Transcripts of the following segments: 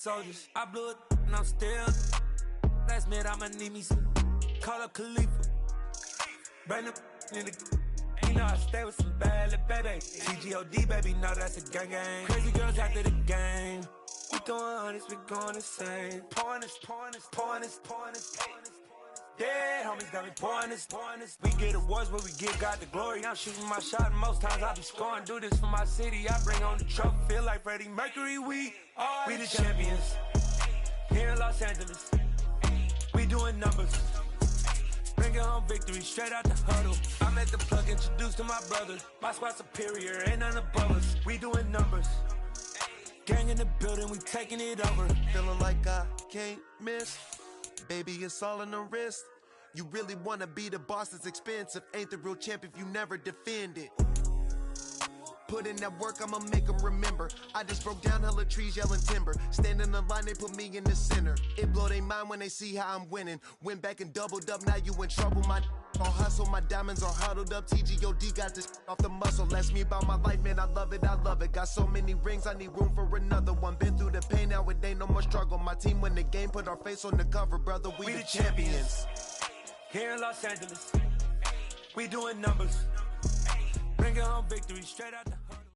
Soldiers, I blew it and I'm still. Last minute I'ma need me some. Call up Khalifa. Bring them in the. You know I stay with some bad little baby. TGOD baby, know that's a gang gang. Crazy girls after the game. We throwing hundreds, we going insane. Pouring this. Yeah, homies got me pouring this. We get awards, but we give God the glory. I'm shooting my shot, and most times I be scoring. Do this for my city, I bring on the trophy. Feel like Freddie Mercury, we the champions. Here in Los Angeles, we doing numbers. Bringing home victory, straight out the huddle. I'm at the plug, introduced to my brother. My squad superior, ain't none above us. We doing numbers. Gang in the building, we taking it over. Feeling like I can't miss. Baby, it's all in the wrist. You really wanna be the boss, it's expensive. Ain't the real champ if you never defend it. Put in that work, I'ma make them remember. I just broke down hella trees, yelling timber. Stand in the line, they put me in the center. It blow they mind when they see how I'm winning. Went back and doubled up, now you in trouble. My all hustle, my diamonds are huddled up. TGOD got this off the muscle. Ask me about my life, man, I love it. Got so many rings, I need room for another one. Been through the pain, now it ain't no more struggle. My team win the game, put our face on the cover, brother. We the champions. Here in Los Angeles, we doing numbers. Bringing home victory, straight out the huddle.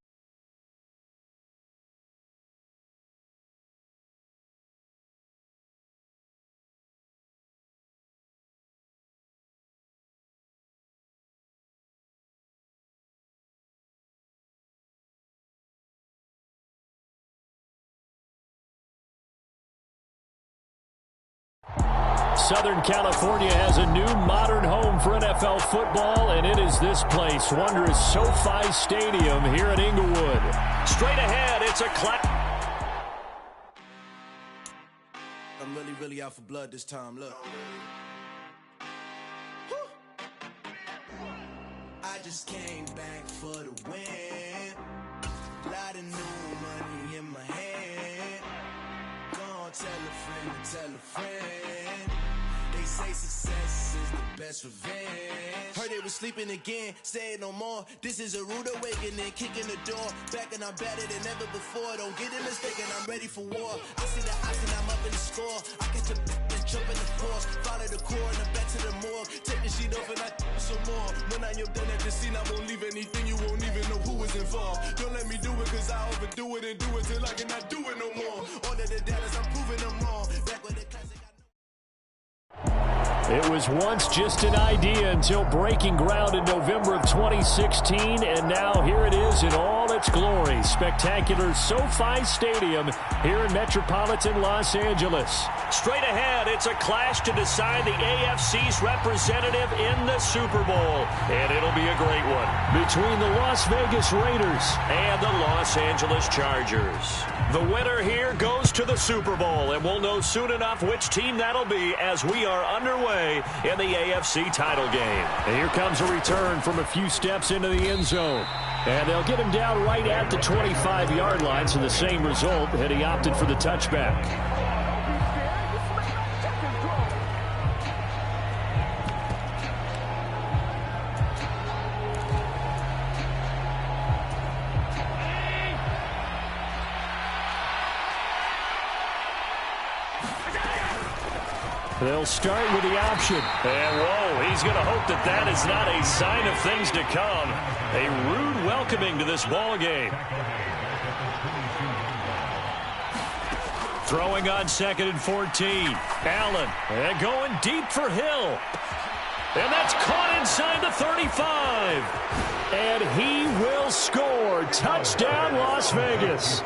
Southern California has a new modern home for NFL football, and it is this place, wondrous SoFi Stadium here in Inglewood. Straight ahead, it's a clap. I'm really out for blood this time, look. I just came back for the win. Lot of new money in my hand. Gonna tell a friend. They say success is the best revenge. Heard they was sleeping again, say it no more. This is a rude awakening, kicking the door. Back and I'm better than ever before. Don't get it mistaken, I'm ready for war. I see the odds and I'm up in the score. I catch a and jump in the force. Follow the core and I'm back to the morgue. Take the sheet off and I some more. When I am done at the scene, I won't leave anything. You won't even know who was involved. Don't let me do it cause I overdo it and do it till I cannot do it no more. All of the doubters, I'm proving them wrong. Back with the classic. It was once just an idea until breaking ground in November of 2016, and now here it is in all its glory. Spectacular SoFi Stadium here in metropolitan Los Angeles. Straight ahead, it's a clash to decide the AFC's representative in the Super Bowl, and it'll be a great one between the Las Vegas Raiders and the Los Angeles Chargers. The winner here goes to the Super Bowl, and we'll know soon enough which team that'll be as we are underway in the AFC title game. And here comes a return from a few steps into the end zone. And they'll get him down right at the 25-yard line, so the same result had he opted for the touchback. They'll start with the option. And, whoa, he's going to hope that that is not a sign of things to come. A rude welcoming to this ball game. Throwing on 2nd and 14. Allen, and going deep for Hill. And that's caught inside the 35. And he will score. Touchdown, Las Vegas.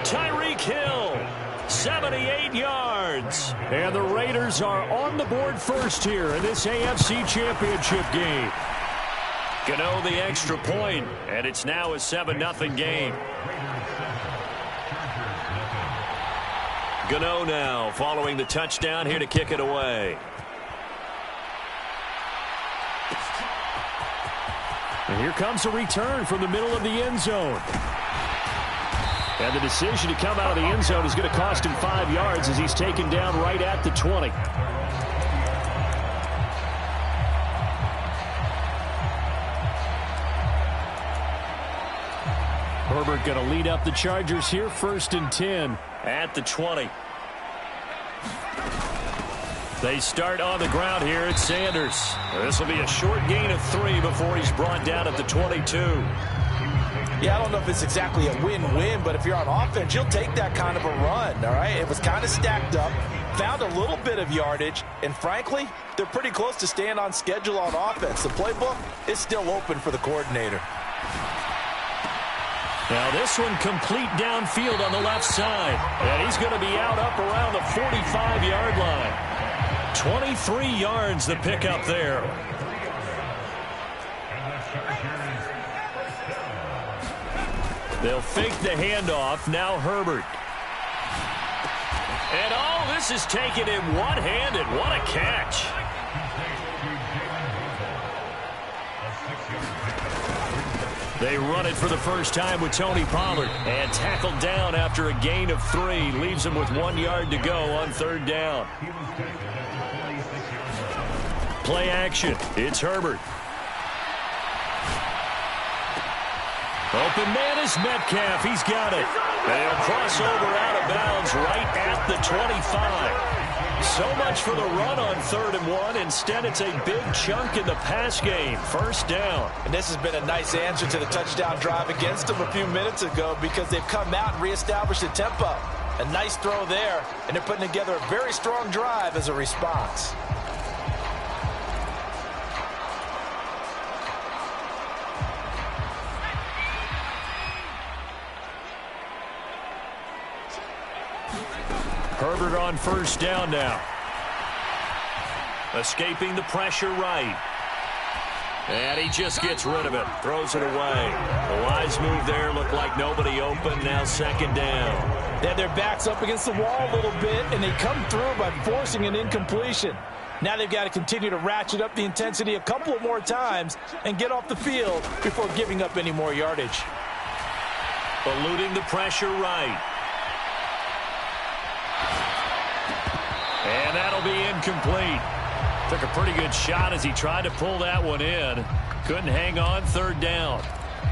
Tyreek Hill. 78 yards. And the Raiders are on the board first here in this AFC Championship game. Gano the extra point, and it's now a 7-0 game. Gano now following the touchdown here to kick it away. And here comes a return from the middle of the end zone. And the decision to come out of the end zone is going to cost him 5 yards as he's taken down right at the 20. Herbert going to lead up the Chargers here, 1st and 10 at the 20. They start on the ground here at Sanders. This will be a short gain of 3 before he's brought down at the 22. Yeah, I don't know if it's exactly a win-win, but if you're on offense, you'll take that kind of a run, all right? It was kind of stacked up, found a little bit of yardage, and frankly, they're pretty close to staying on schedule on offense. The playbook is still open for the coordinator. Now this one complete downfield on the left side, and he's going to be out up around the 45-yard line. 23 yards the pickup there. They'll fake the handoff. Now Herbert. And oh, this is taken in one-handed. What a catch. They run it for the first time with Tony Pollard. And tackled down after a gain of 3. Leaves him with 1 yard to go on 3rd down. Play action. It's Herbert. Open man is Metcalf. He's got it. They'll cross over out of bounds right at the 25. So much for the run on 3rd and 1. Instead, it's a big chunk in the pass game. 1st down. And this has been a nice answer to the touchdown drive against them a few minutes ago because they've come out and reestablished the tempo. A nice throw there, and they're putting together a very strong drive as a response. Herbert on 1st down now. Escaping the pressure right. And he just gets rid of it. Throws it away. A wise move there. Looked like nobody open. Now 2nd down. They had their backs up against the wall a little bit, and they come through by forcing an incompletion. Now they've got to continue to ratchet up the intensity a couple of more times and get off the field before giving up any more yardage. Eluding the pressure right. And that'll be incomplete. Took a pretty good shot as he tried to pull that one in. Couldn't hang on. 3rd down.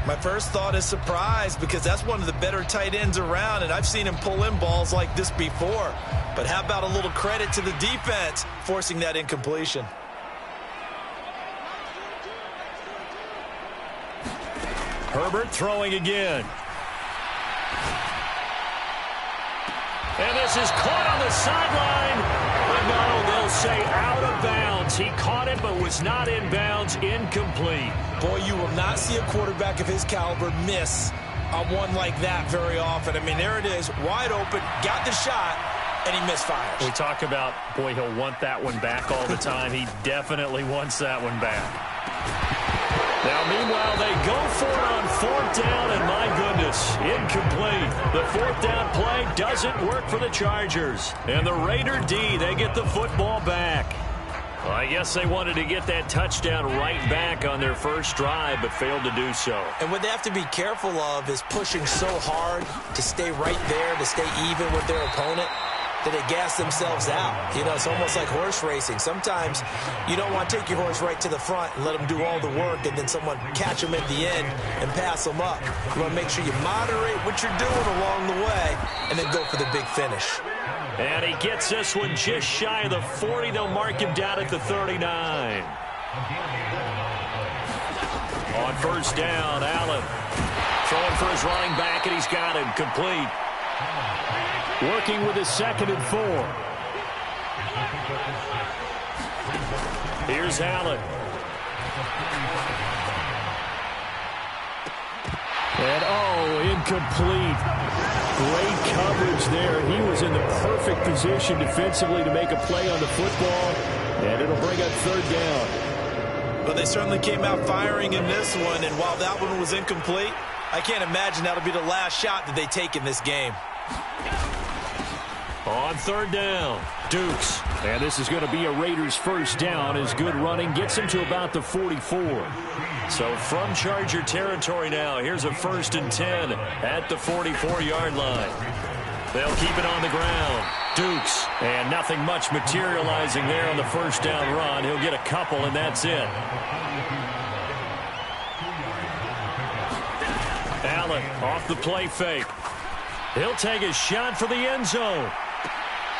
My first thought is surprise because that's one of the better tight ends around, and I've seen him pull in balls like this before. But how about a little credit to the defense forcing that incompletion? Herbert throwing again. And this is caught on the sideline. But no, they'll say out of bounds. He caught it but was not in bounds. Incomplete. Boy, you will not see a quarterback of his caliber miss on one like that very often. I mean, there it is, wide open, got the shot, and he misfires. We talk about, boy, he'll want that one back all the time. He definitely wants that one back. Now, meanwhile, they go for it on 4th down, and my goodness, incomplete. The 4th down play doesn't work for the Chargers. And the Raider D, they get the football back. Well, I guess they wanted to get that touchdown right back on their first drive, but failed to do so. And what they have to be careful of is pushing so hard to stay right there, to stay even with their opponent, that they gas themselves out. You know, it's almost like horse racing. Sometimes you don't want to take your horse right to the front and let them do all the work and then someone catch them at the end and pass them up. You want to make sure you moderate what you're doing along the way and then go for the big finish. And he gets this one just shy of the 40. They'll mark him down at the 39. On 1st down, Allen throwing for his running back, and he's got him complete. Working with his 2nd and 4. Here's Allen. And oh, incomplete. Great coverage there. He was in the perfect position defensively to make a play on the football, and it'll bring up 3rd down. But they certainly came out firing in this one, and while that one was incomplete, I can't imagine that'll be the last shot that they take in this game. On 3rd down, Dukes. And this is going to be a Raiders 1st down as good running gets him to about the 44. So from Charger territory now, here's a 1st and 10 at the 44-yard line. They'll keep it on the ground. Dukes. And nothing much materializing there on the 1st down run. He'll get a couple, and that's it. Allen off the play fake. He'll take a shot for the end zone.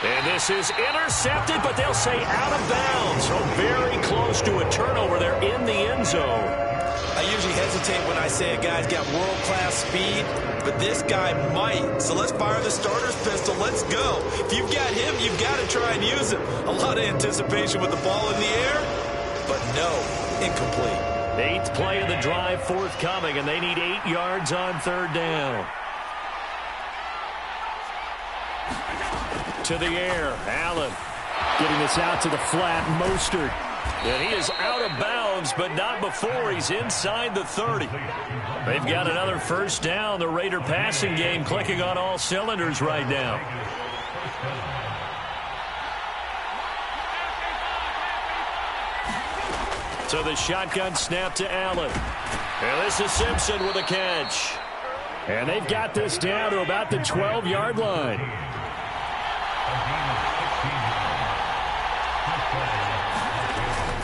And this is intercepted, but they'll say out of bounds. So very close to a turnover there in the end zone. I usually hesitate when I say a guy's got world-class speed, but this guy might. So let's fire the starter's pistol. Let's go. If you've got him, you've got to try and use him. A lot of anticipation with the ball in the air, but no, incomplete. 8th play of the drive forthcoming, and they need 8 yards on third down. To the air, Allen getting this out to the flat, Mostert. And he is out of bounds, but not before he's inside the 30. They've got another first down. The Raider passing game clicking on all cylinders right now. So the shotgun snap to Allen. And this is Simpson with a catch. And they've got this down to about the 12-yard line.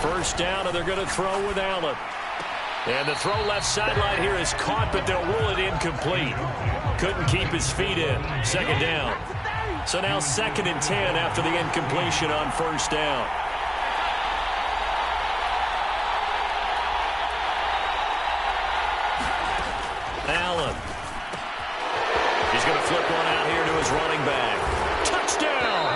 First down, and they're going to throw with Allen. And the throw left sideline here is caught, but they'll rule it incomplete. Couldn't keep his feet in. Second down. So now 2nd and 10 after the incompletion on first down. Allen. He's going to flip one out here to his running back. Touchdown!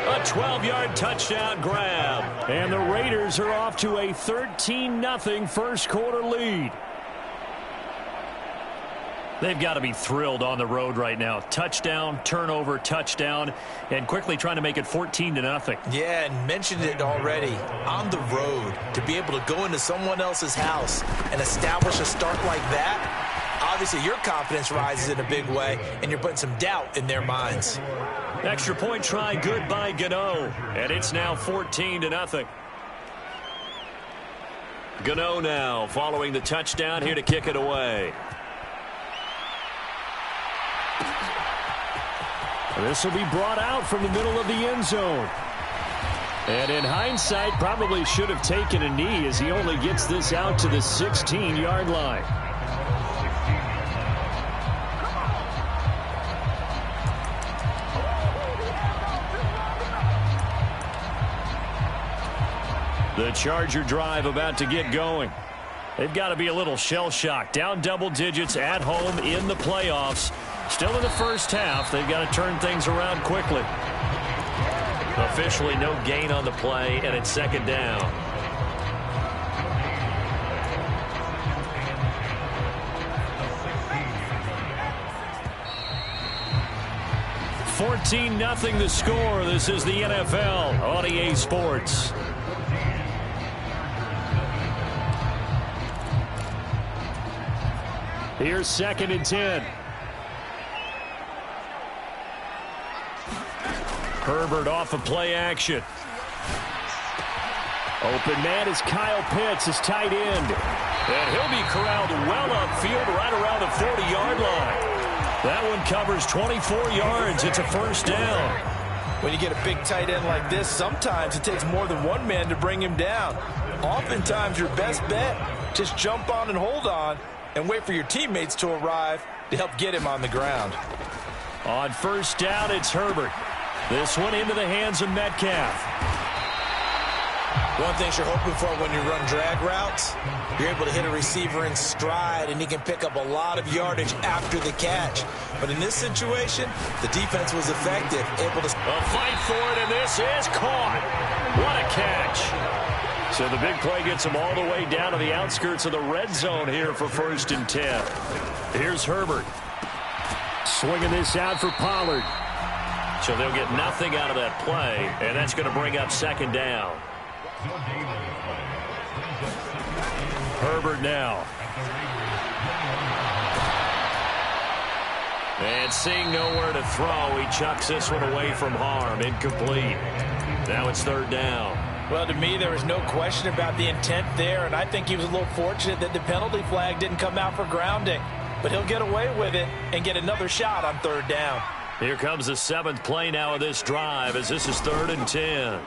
A 12-yard touchdown grab. And the Raiders are off to a 13-0 first quarter lead. They've got to be thrilled on the road right now. Touchdown, turnover, touchdown, and quickly trying to make it 14-0. Yeah, and mentioned it already. On the road, to be able to go into someone else's house and establish a start like that, obviously your confidence rises in a big way, and you're putting some doubt in their minds. Extra point try good by Gano, and it's now 14-0. Gano now following the touchdown here to kick it away. This will be brought out from the middle of the end zone. And in hindsight, probably should have taken a knee as he only gets this out to the 16-yard line. The Charger drive about to get going. They've got to be a little shell-shocked. Down double digits at home in the playoffs. Still in the first half. They've got to turn things around quickly. Officially no gain on the play, and it's second down. $14-0 the score. This is the NFL on EA Sports. Here's 2nd and 10. Herbert off of play action. Open man is Kyle Pitts, his tight end. And he'll be corralled well upfield right around the 40-yard line. That one covers 24 yards. It's a first down. When you get a big tight end like this, sometimes it takes more than one man to bring him down. Oftentimes your best bet, just jump on and hold on and wait for your teammates to arrive to help get him on the ground. On first down, it's Herbert. This one into the hands of Metcalf. One thing you're hoping for when you run drag routes, you're able to hit a receiver in stride, and he can pick up a lot of yardage after the catch. But in this situation, the defense was effective, able to... A fight for it, and this is caught. What a catch. So the big play gets him all the way down to the outskirts of the red zone here for 1st and 10. Here's Herbert. Swinging this out for Pollard. So they'll get nothing out of that play, and that's going to bring up second down. Herbert now. And seeing nowhere to throw, he chucks this one away from harm. Incomplete. Now it's 3rd down. Well, to me, there was no question about the intent there, and I think he was a little fortunate that the penalty flag didn't come out for grounding. But he'll get away with it and get another shot on 3rd down. Here comes the 7th play now of this drive as this is 3rd and 10.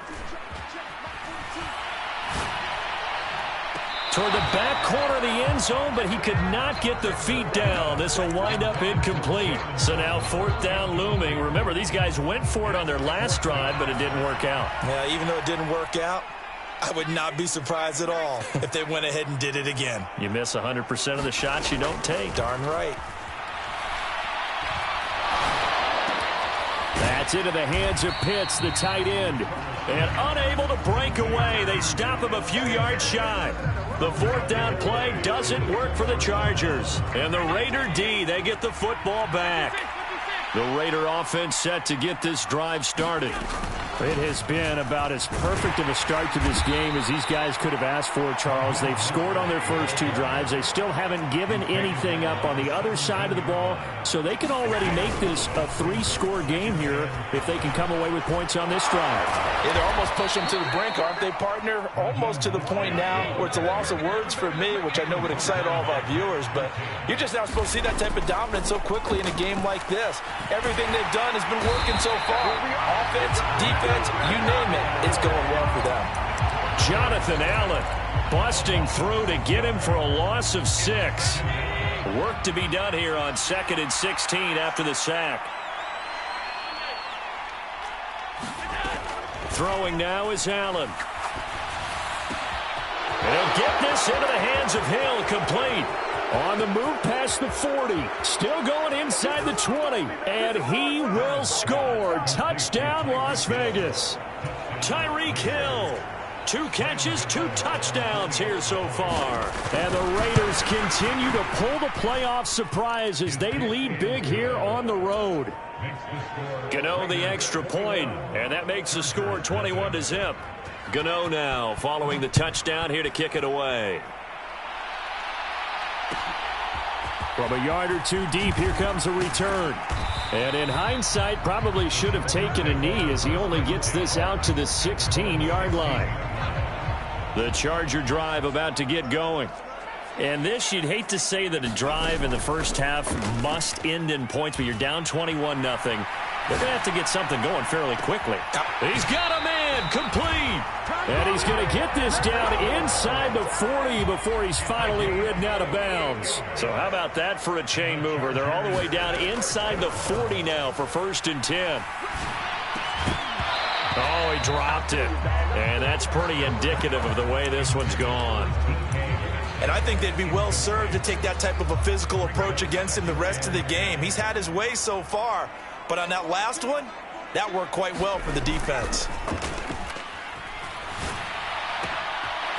toward the back corner of the end zone, but he could not get the feet down. This will wind up incomplete. So now 4th down looming. Remember, these guys went for it on their last drive, but it didn't work out. Yeah, even though it didn't work out, I would not be surprised at all if they went ahead and did it again. You miss 100% of the shots you don't take. Darn right. That's into the hands of Pitts, the tight end. And unable to break away. They stop him a few yards shy. The 4th down play doesn't work for the Chargers. And the Raider D, they get the football back. The Raider offense set to get this drive started. It has been about as perfect of a start to this game as these guys could have asked for, Charles. They've scored on their first 2 drives. They still haven't given anything up on the other side of the ball, so they can already make this a 3-score game here if they can come away with points on this drive. Yeah, they're almost pushing them to the brink, aren't they, partner? Almost to the point now where it's a loss of words for me, which I know would excite all of our viewers, but you're just not supposed to see that type of dominance so quickly in a game like this. Everything they've done has been working so far. Offense, defense, you name it, it's going well for them. Jonathan Allen busting through to get him for a loss of 6. Work to be done here on 2nd and 16 after the sack. Throwing now is Allen. And he'll get this into the hands of Hill, complete. On the move past the 40. Still going inside the 20. And he will score. Touchdown, Las Vegas. Tyreek Hill. 2 catches, 2 touchdowns here so far. And the Raiders continue to pull the playoff surprise as they lead big here on the road. Gano the extra point, and that makes the score 21-0. Gano now following the touchdown here to kick it away. From a yard or 2 deep, here comes a return. And in hindsight, probably should have taken a knee as he only gets this out to the 16-yard line. The Charger drive about to get going. And this, you'd hate to say that a drive in the first half must end in points, but you're down 21-0. They're going to have to get something going fairly quickly. He's got a man, complete. And he's going to get this down inside the 40 before he's finally ridden out of bounds. So how about that for a chain mover? They're all the way down inside the 40 now for 1st and 10. Oh, he dropped it. And that's pretty indicative of the way this one's gone. And I think they'd be well served to take that type of a physical approach against him the rest of the game. He's had his way so far, but on that last one, that worked quite well for the defense.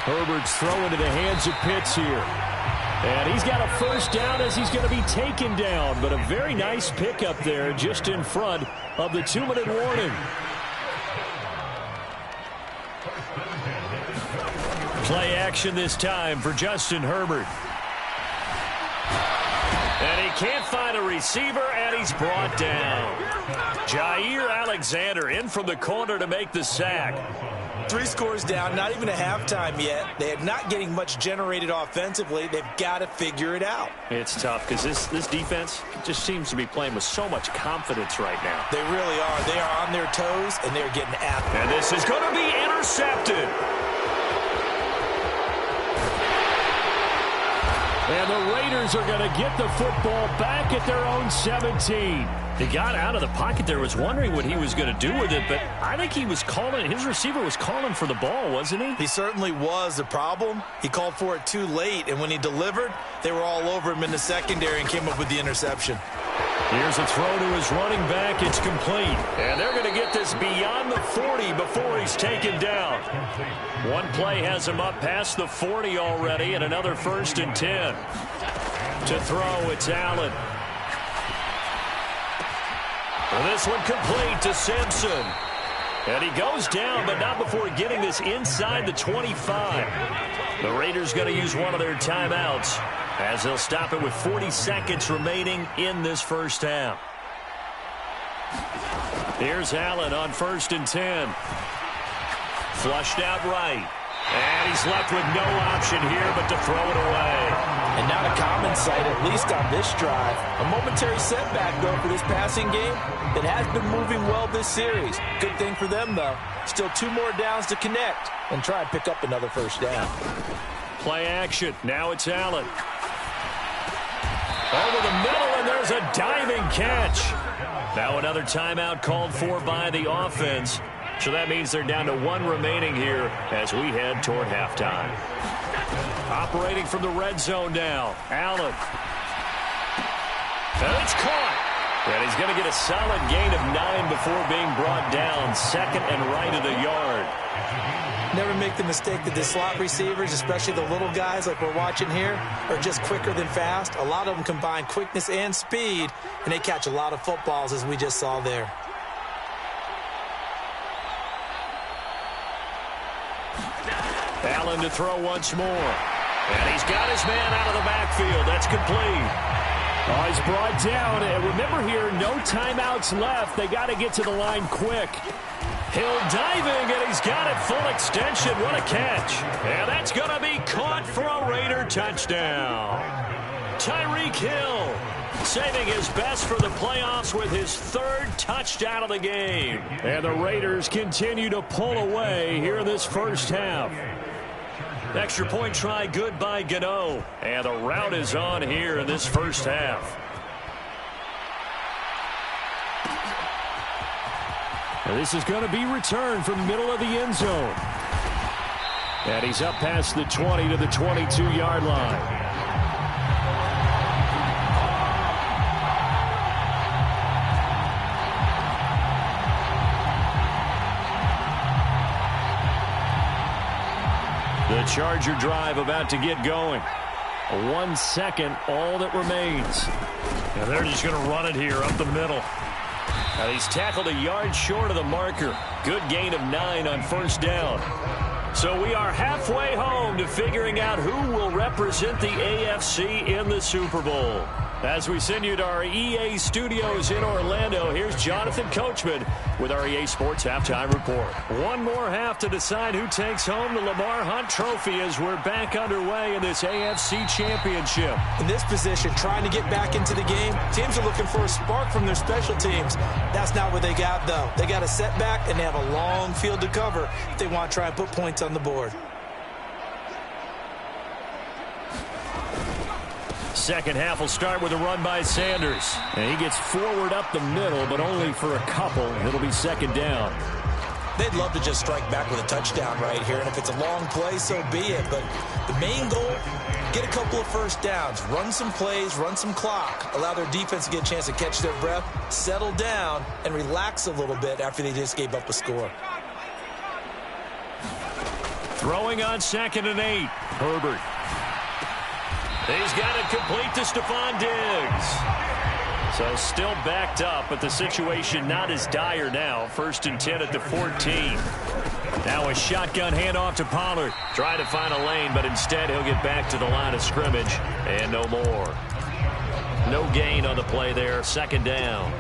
Herbert's throwing to the hands of Pitts here. And he's got a 1st down as he's going to be taken down, but a very nice pickup there just in front of the 2-minute warning. Play action this time for Justin Herbert. And he can't find a receiver, and he's brought down. Jair Alexander in from the corner to make the sack. 3 scores down, not even a halftime yet. They are not getting much generated offensively. They've got to figure it out. It's tough because this defense just seems to be playing with so much confidence right now. They really are. They are on their toes, and they're getting after it. And this is going to be intercepted. And the Raiders are going to get the football back at their own 17. He got out of the pocket there, was wondering what he was going to do with it, but I think he was calling, his receiver was calling for the ball, wasn't he? He certainly was. The problem, he called for it too late, and when he delivered, they were all over him in the secondary and came up with the interception. Here's a throw to his running back. It's complete. And they're going to get this beyond the 40 before he's taken down. One play has him up past the 40 already, and another 1st and 10. To throw, it's Allen. And this one complete to Simpson. And he goes down, but not before getting this inside the 25. The Raiders going to use one of their timeouts as they'll stop it with 40 seconds remaining in this first half. Here's Allen on 1st and 10. Flushed out right. And he's left with no option here but to throw it away. And not a common sight, at least on this drive. A momentary setback, though, for this passing game that has been moving well this series. Good thing for them, though. Still 2 more downs to connect and try and pick up another 1st down. Play action. Now it's Allen. Over the middle, and there's a diving catch. Now another timeout called for by the offense. So that means they're down to one remaining here as we head toward halftime. Operating from the red zone now. Allen. And it's caught. And he's going to get a solid gain of 9 before being brought down. Second and right of the yard. Never make the mistake that the slot receivers, especially the little guys like we're watching here, are just quicker than fast. A lot of them combine quickness and speed, and they catch a lot of footballs, as we just saw there. Allen to throw once more. And he's got his man out of the backfield. That's complete. Oh, he's brought down. And remember here, no timeouts left. They got to get to the line quick. Hill diving, and he's got it full extension. What a catch. And that's going to be caught for a Raider touchdown. Tyreek Hill saving his best for the playoffs with his third touchdown of the game. And the Raiders continue to pull away here in this first half. Extra point try good by Gano. And the route is on here in this first half. And this is going to be returned from the middle of the end zone. And he's up past the 20 to the 22-yard line. The Charger drive about to get going. 1 second, all that remains. And they're just going to run it here up the middle. Now he's tackled a yard short of the marker. Good gain of 9 on first down. So we are halfway home to figuring out who will represent the AFC in the Super Bowl. As we send you to our EA studios in Orlando, here's Jonathan Coachman with our EA Sports Halftime Report. One more half to decide who takes home the Lamar Hunt Trophy as we're back underway in this AFC Championship. In this position, trying to get back into the game, teams are looking for a spark from their special teams. That's not what they got, though. They got a setback, and they have a long field to cover if they want to try and put points on the board. Second half will start with a run by Sanders. And he gets forward up the middle, but only for a couple. It'll be second down. They'd love to just strike back with a touchdown right here, and if it's a long play, so be it. But the main goal, get a couple of first downs, run some plays, run some clock, allow their defense to get a chance to catch their breath, settle down, and relax a little bit after they just gave up a score. Throwing on 2nd and 8. Herbert. He's got it complete to Stephon Diggs. So still backed up, but the situation not as dire now. 1st and 10 at the 14. Now a shotgun handoff to Pollard. Trying to find a lane, but instead he'll get back to the line of scrimmage. And no more. No gain on the play there. Second down.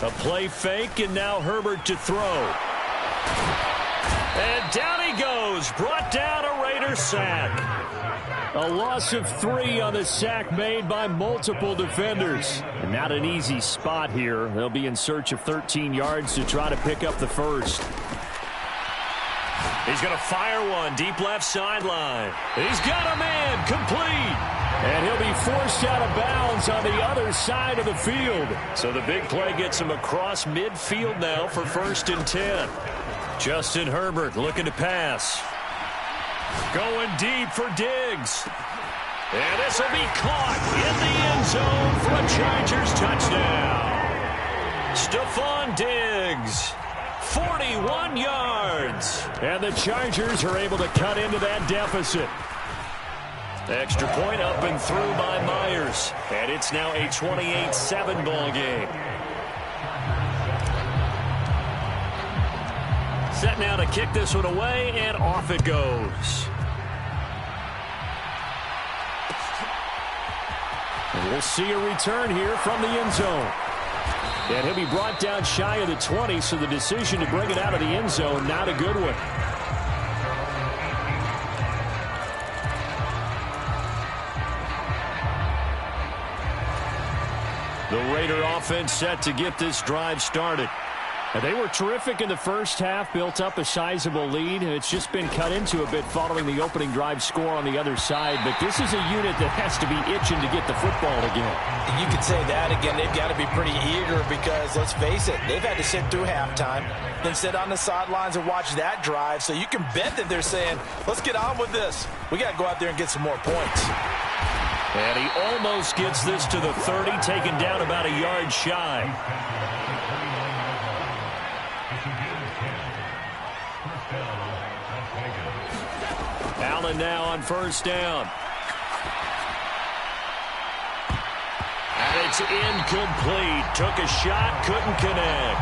A play fake, and now Herbert to throw. And down he goes. Brought down a Raider sack. A loss of 3 on the sack made by multiple defenders. And not an easy spot here. They'll be in search of 13 yards to try to pick up the first. He's going to fire one deep left sideline. He's got a man complete. And he'll be forced out of bounds on the other side of the field. So the big play gets him across midfield now for 1st and 10. Justin Herbert looking to pass. Going deep for Diggs. And this will be caught in the end zone for a Chargers touchdown. Stephon Diggs, 41 yards. And the Chargers are able to cut into that deficit. Extra point up and through by Myers. And it's now a 28-7 ball game. Set now to kick this one away, and off it goes. And we'll see a return here from the end zone. And he'll be brought down shy of the 20, so the decision to bring it out of the end zone, not a good one. The Raider offense set to get this drive started. And they were terrific in the first half, built up a sizable lead. It's just been cut into a bit following the opening drive score on the other side. But this is a unit that has to be itching to get the football again. You could say that again. They've got to be pretty eager because, let's face it, they've had to sit through halftime, then sit on the sidelines and watch that drive. So you can bet that they're saying, let's get on with this. We got to go out there and get some more points. And he almost gets this to the 30, taken down about a yard shy. Allen now on first down. And it's incomplete. Took a shot, couldn't connect.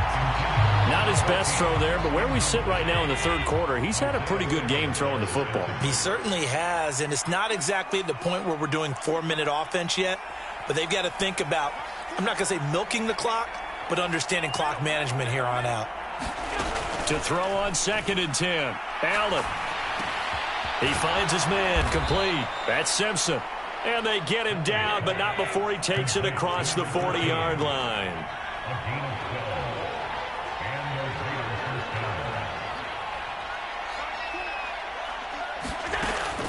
Not his best throw there, but where we sit right now in the third quarter, he's had a pretty good game throwing the football. He certainly has, and it's not exactly the point where we're doing 4-minute offense yet, but they've got to think about, I'm not going to say milking the clock, but understanding clock management here on out. To throw on 2nd and 10. Allen. He finds his man, complete. That's Simpson. And they get him down, but not before he takes it across the 40-yard line.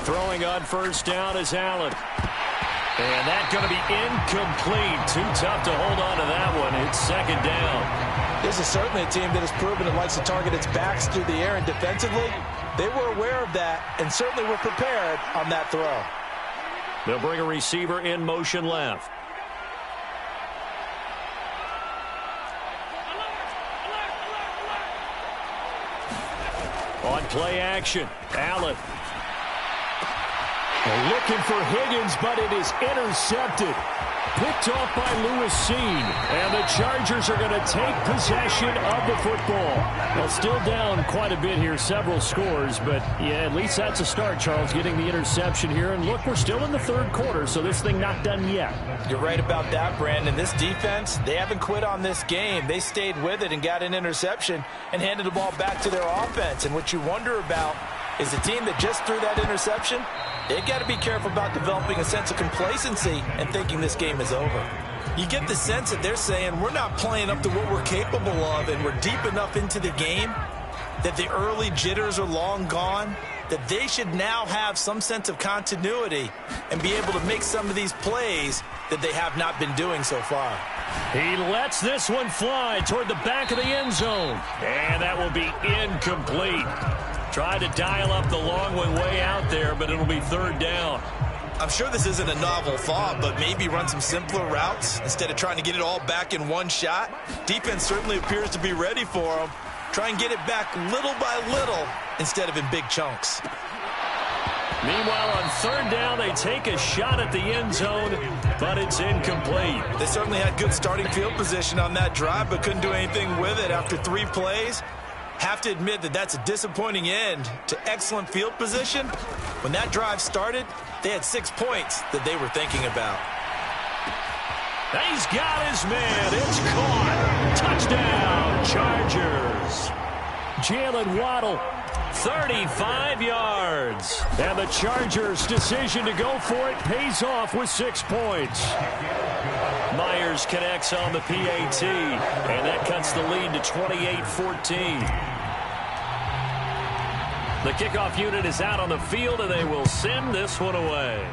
Throwing on first down is Allen. And that's going to be incomplete. Too tough to hold on to that one. It's 2nd down. This is certainly a team that has proven it likes to target its backs through the air, and defensively, they were aware of that and certainly were prepared on that throw. They'll bring a receiver in motion left. On play action, Allen. Looking for Higgins, but it is intercepted. Picked off by Lewis Seen. And the Chargers are going to take possession of the football. Well, still down quite a bit here, several scores. But, yeah, at least that's a start, Charles, getting the interception here. And, look, we're still in the third quarter, so this thing not done yet. You're right about that, Brandon. This defense, they haven't quit on this game. They stayed with it and got an interception and handed the ball back to their offense. And what you wonder about is the team that just threw that interception, they've got to be careful about developing a sense of complacency and thinking this game is over. You get the sense that they're saying we're not playing up to what we're capable of, and we're deep enough into the game that the early jitters are long gone, that they should now have some sense of continuity and be able to make some of these plays that they have not been doing so far. He lets this one fly toward the back of the end zone. And that will be incomplete. Tried to dial up the long one way out there, but it'll be 3rd down. I'm sure this isn't a novel thought, but maybe run some simpler routes instead of trying to get it all back in one shot. Defense certainly appears to be ready for them. Try and get it back little by little instead of in big chunks. Meanwhile, on 3rd down, they take a shot at the end zone, but it's incomplete. They certainly had good starting field position on that drive, but couldn't do anything with it after 3 plays. Have to admit that that's a disappointing end to excellent field position. When that drive started, they had 6 points that they were thinking about. He's got his man. It's caught. Touchdown, Chargers. Jalen Waddle, 35 yards. And the Chargers' decision to go for it pays off with 6 points. Myers connects on the PAT, and that cuts the lead to 28-14. The kickoff unit is out on the field, and they will send this one away.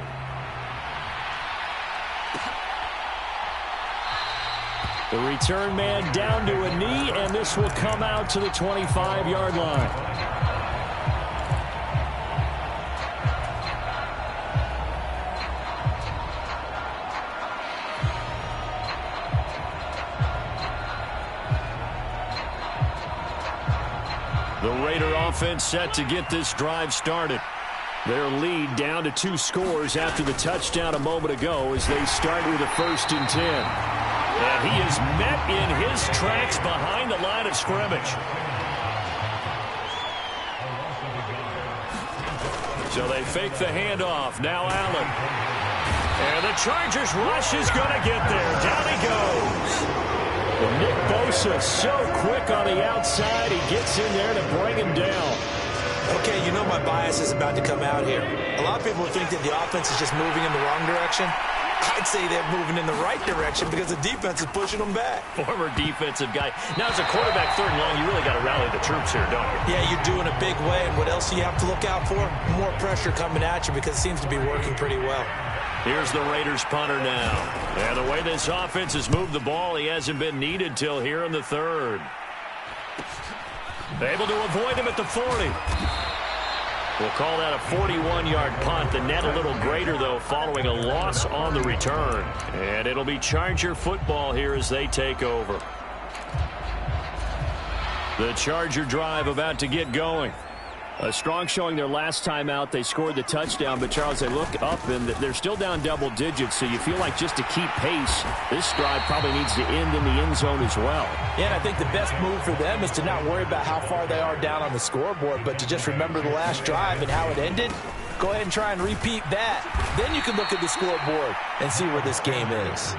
The return man down to a knee, and this will come out to the 25-yard line. The Raider offense set to get this drive started. Their lead down to 2 scores after the touchdown a moment ago as they start with a 1st and 10. And he is met in his tracks behind the line of scrimmage. So they fake the handoff. Now Allen. And the Chargers rush is going to get there. Down he goes. And Nick Bosa so quick on the outside. He gets in there to bring him down. Okay, you know my bias is about to come out here. A lot of people think that the offense is just moving in the wrong direction. I'd say they're moving in the right direction because the defense is pushing them back. Former defensive guy. Now, as a quarterback, third and long, you really got to rally the troops here, don't you? Yeah, you're doing a big way, and what else do you have to look out for? More pressure coming at you because it seems to be working pretty well. Here's the Raiders punter now. And the way this offense has moved the ball, he hasn't been needed till here in the third. Able to avoid him at the 40. We'll call that a 41-yard punt. The net a little greater, though, following a loss on the return. And it'll be Charger football here as they take over. The Charger drive about to get going. A strong showing their last time out. They scored the touchdown, but, Charles, they look up, and they're still down double digits, so you feel like just to keep pace, this drive probably needs to end in the end zone as well. Yeah, and I think the best move for them is to not worry about how far they are down on the scoreboard, but to just remember the last drive and how it ended. Go ahead and try and repeat that. Then you can look at the scoreboard and see where this game is.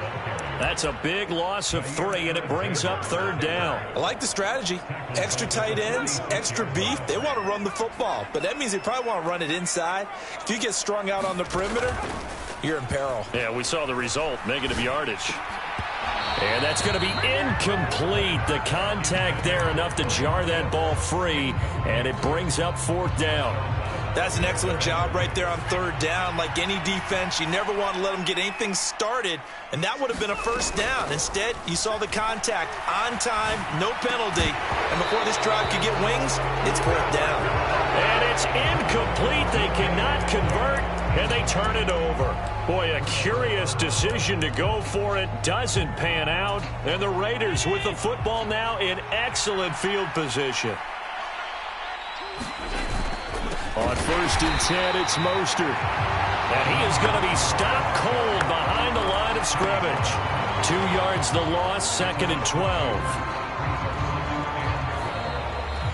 That's a big loss of 3, and it brings up third down. I like the strategy. Extra tight ends, extra beef. They want to run the football, but that means they probably want to run it inside. If you get strung out on the perimeter, you're in peril. Yeah, we saw the result, negative yardage. And that's going to be incomplete. The contact there enough to jar that ball free, and it brings up fourth down. That's an excellent job right there on third down. Like any defense, you never want to let them get anything started, and that would have been a first down. Instead, you saw the contact on time, no penalty, and before this drive could get wings, it's fourth down. And it's incomplete. They cannot convert, and they turn it over. Boy, a curious decision to go for it. Doesn't pan out, and the Raiders with the football now in excellent field position. On 1st and 10, it's Mostert. And he is going to be stopped cold behind the line of scrimmage. 2 yards the loss, 2nd and 12.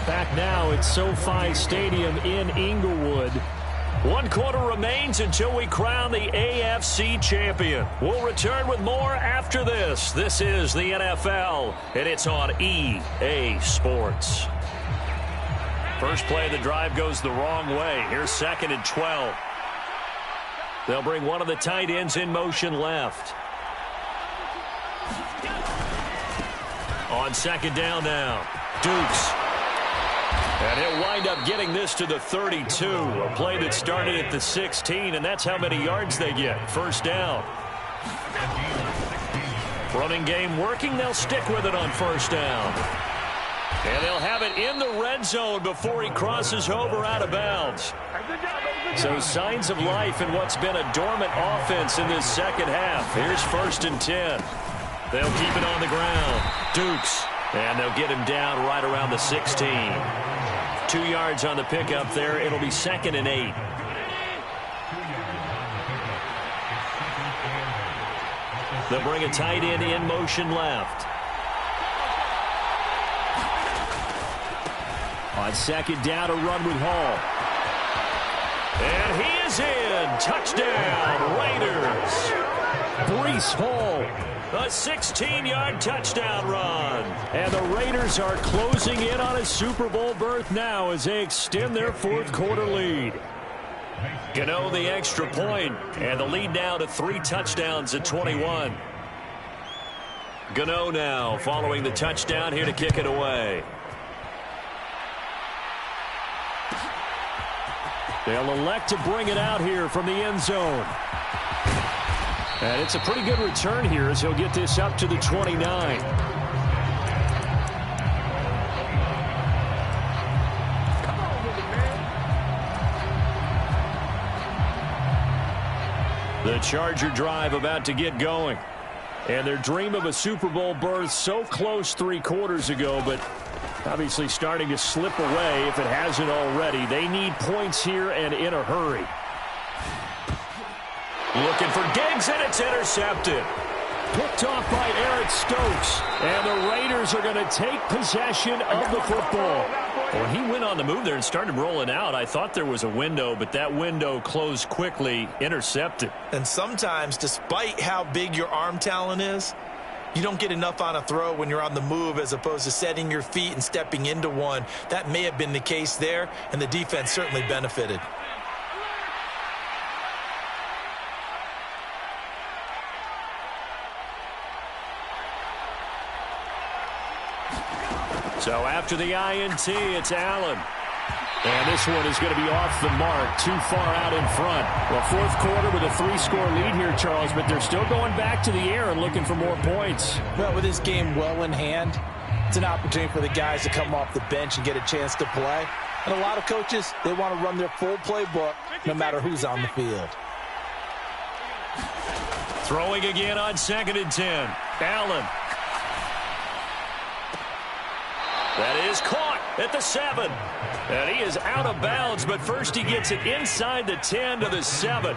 Back now at SoFi Stadium in Inglewood. 1 quarter remains until we crown the AFC champion. We'll return with more after this. This is the NFL, and it's on EA Sports. First play of the drive goes the wrong way. Here's 2nd and 12. They'll bring one of the tight ends in motion left. On 2nd down now, Dukes. And he'll wind up getting this to the 32. A play that started at the 16, and that's how many yards they get. First down. Running game working. They'll stick with it on first down. And they'll have it in the red zone before he crosses over out of bounds. So signs of life in what's been a dormant offense in this second half. Here's 1st and 10. They'll keep it on the ground. Dukes. And they'll get him down right around the 16. 2 yards on the pickup there. It'll be 2nd and 8. They'll bring a tight end in motion left. On 2nd down, a run with Hall. And he is in. Touchdown, Raiders. Breece Hall, a 16-yard touchdown run. And the Raiders are closing in on a Super Bowl berth now as they extend their 4th quarter lead. Gano the extra point, and the lead now to 3 touchdowns at 21. Gano now following the touchdown here to kick it away. They'll elect to bring it out here from the end zone. And it's a pretty good return here as he'll get this up to the 29. The Charger drive about to get going. And their dream of a Super Bowl berth so close 3 quarters ago, but obviously starting to slip away if it hasn't already. They need points here and in a hurry. Looking for Diggs, and it's intercepted. Picked off by Eric Stokes. And the Raiders are going to take possession of the football. When he went on the move there and started rolling out, I thought there was a window, but that window closed quickly, intercepted. And sometimes, despite how big your arm talent is, you don't get enough on a throw when you're on the move as opposed to setting your feet and stepping into one. That may have been the case there, and the defense certainly benefited. So after the INT, it's Allen. And this one is going to be off the mark, too far out in front. Well, fourth quarter with a 3-score lead here, Charles, but they're still going back to the air and looking for more points. Well, with this game well in hand, it's an opportunity for the guys to come off the bench and get a chance to play. And a lot of coaches, they want to run their full playbook no matter who's on the field. Throwing again on 2nd and 10. Allen. That is caught at the 7. And he is out of bounds, but first he gets it inside the 10 to the 7.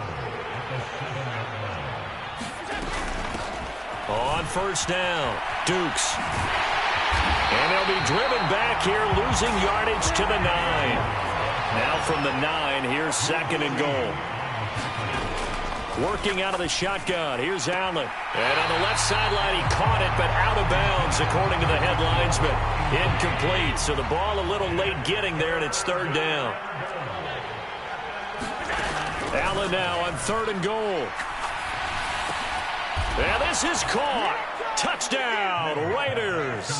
On first down, Dukes. And they'll be driven back here, losing yardage to the 9. Now from the 9, here's 2nd and goal. Working out of the shotgun. Here's Allen. And on the left sideline, he caught it, but out of bounds, according to the head linesman. Incomplete. So the ball a little late getting there, and it's 3rd down. Allen now on 3rd and goal. And this is caught. Touchdown, Raiders.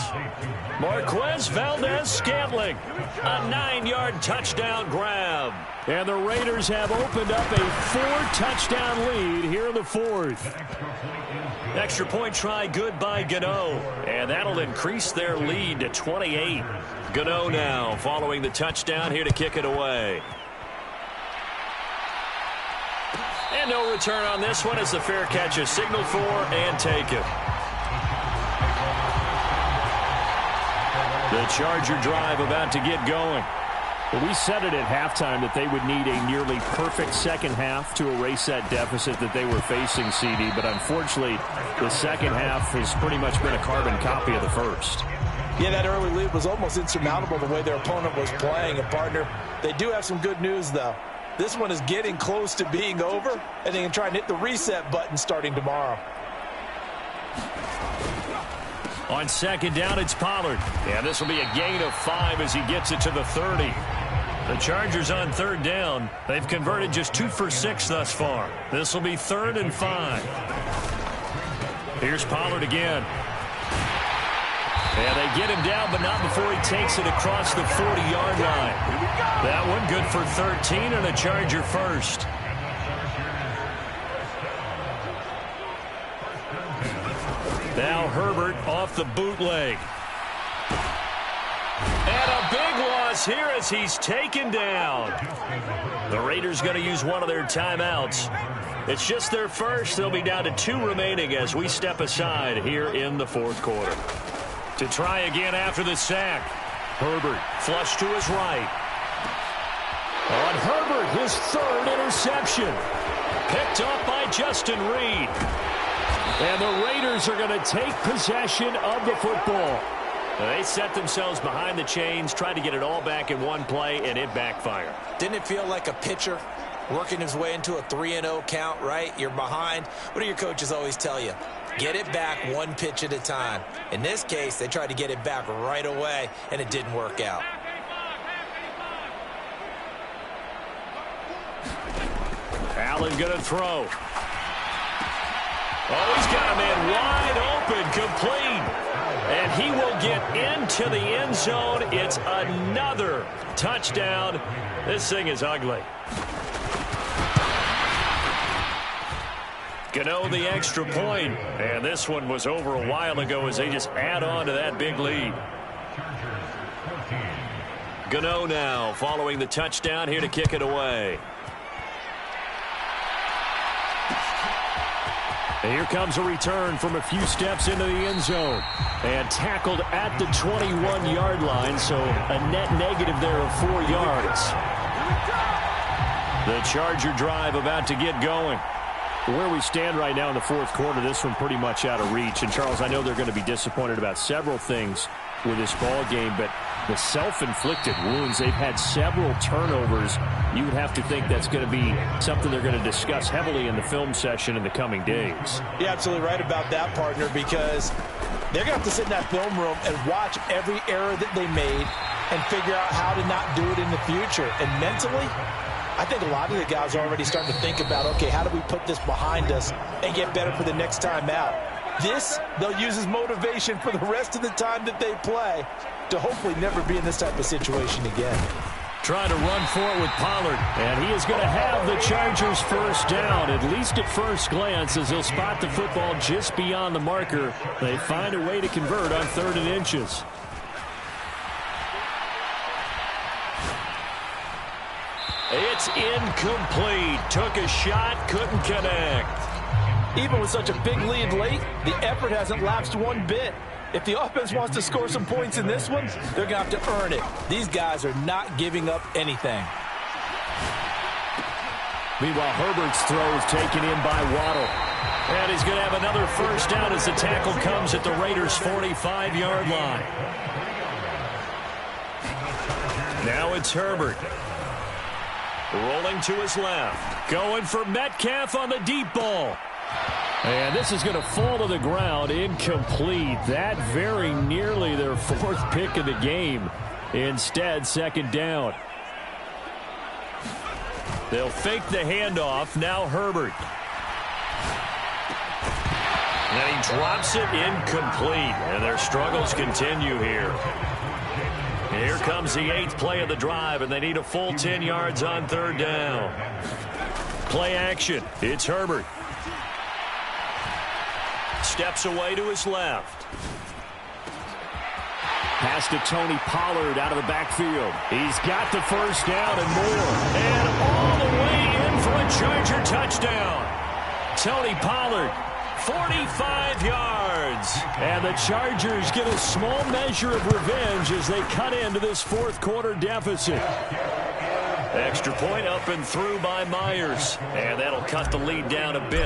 Marquez Valdez-Scantling. A 9-yard touchdown grab. And the Raiders have opened up a 4-touchdown lead here in the 4th. Extra point try good by Gano. And that'll increase their lead to 28. Gano now following the touchdown here to kick it away. And no return on this one as the fair catch is signaled for and taken. The Charger drive about to get going. Well, we said it at halftime that they would need a nearly perfect second half to erase that deficit that they were facing, CD. But unfortunately, the second half has pretty much been a carbon copy of the first. Yeah, that early lead was almost insurmountable the way their opponent was playing. And, partner, they do have some good news, though. This one is getting close to being over, and they can try and hit the reset button starting tomorrow. On 2nd down, it's Pollard. And this will be a gain of 5 as he gets it to the 30. The Chargers on 3rd down. They've converted just 2 for 6 thus far. This will be 3rd and 5. Here's Pollard again. And they get him down, but not before he takes it across the 40-yard line. That one good for 13 and a Charger first. Now Herbert off the bootleg. And a big loss here as he's taken down. The Raiders going to use one of their timeouts. It's just their first. They'll be down to 2 remaining as we step aside here in the 4th quarter. To try again after the sack. Herbert flush to his right. On Herbert, his 3rd interception. Picked up by Justin Reed. And the Raiders are going to take possession of the football. They set themselves behind the chains, tried to get it all back in one play, and it backfired. Didn't it feel like a pitcher working his way into a 3-0 count, right? You're behind. What do your coaches always tell you? Get it back 1 pitch at a time. In this case, they tried to get it back right away, and it didn't work out. Allen going to throw. Oh, he's got a man wide open, complete. And he will get into the end zone. It's another touchdown. This thing is ugly. Gano the extra point. And this one was over a while ago as they just add on to that big lead. Gano now following the touchdown here to kick it away. And here comes a return from a few steps into the end zone. And tackled at the 21-yard line, so a net negative there of 4 yards. The Charger drive about to get going. Where we stand right now in the 4th quarter, this one pretty much out of reach. And, Charles, I know they're going to be disappointed about several things with this ball game, but the self-inflicted wounds, they've had several turnovers. You would have to think that's going to be something they're going to discuss heavily in the film session in the coming days. You're absolutely right about that, partner, because they're going to have to sit in that film room and watch every error that they made and figure out how to not do it in the future. And mentally, I think a lot of the guys are already starting to think about, okay, how do we put this behind us and get better for the next time out? This, they'll use as motivation for the rest of the time that they play to hopefully never be in this type of situation again. Trying to run for it with Pollard, and he is going to have the Chargers first down, at least at first glance, as he'll spot the football just beyond the marker. They find a way to convert on 3rd and inches. It's incomplete. Took a shot, couldn't connect. Even with such a big lead late, the effort hasn't lapsed one bit. If the offense wants to score some points in this one, they're going to have to earn it. These guys are not giving up anything. Meanwhile, Herbert's throw is taken in by Waddle. And he's going to have another first down as the tackle comes at the Raiders' 45-yard line. Now it's Herbert. Rolling to his left. Going for Metcalf on the deep ball. And this is going to fall to the ground, incomplete. That very nearly their 4th pick of the game. Instead, 2nd down. They'll fake the handoff. Now Herbert. And he drops it incomplete. And their struggles continue here. Here comes the 8th play of the drive, and they need a full 10 yards on 3rd down. Play action. It's Herbert. Steps away to his left. Pass to Tony Pollard out of the backfield. He's got the first down and more. And all the way in for a Charger touchdown. Tony Pollard, 45 yards. And the Chargers get a small measure of revenge as they cut into this 4th quarter deficit. Extra point up and through by Myers. And that'll cut the lead down a bit.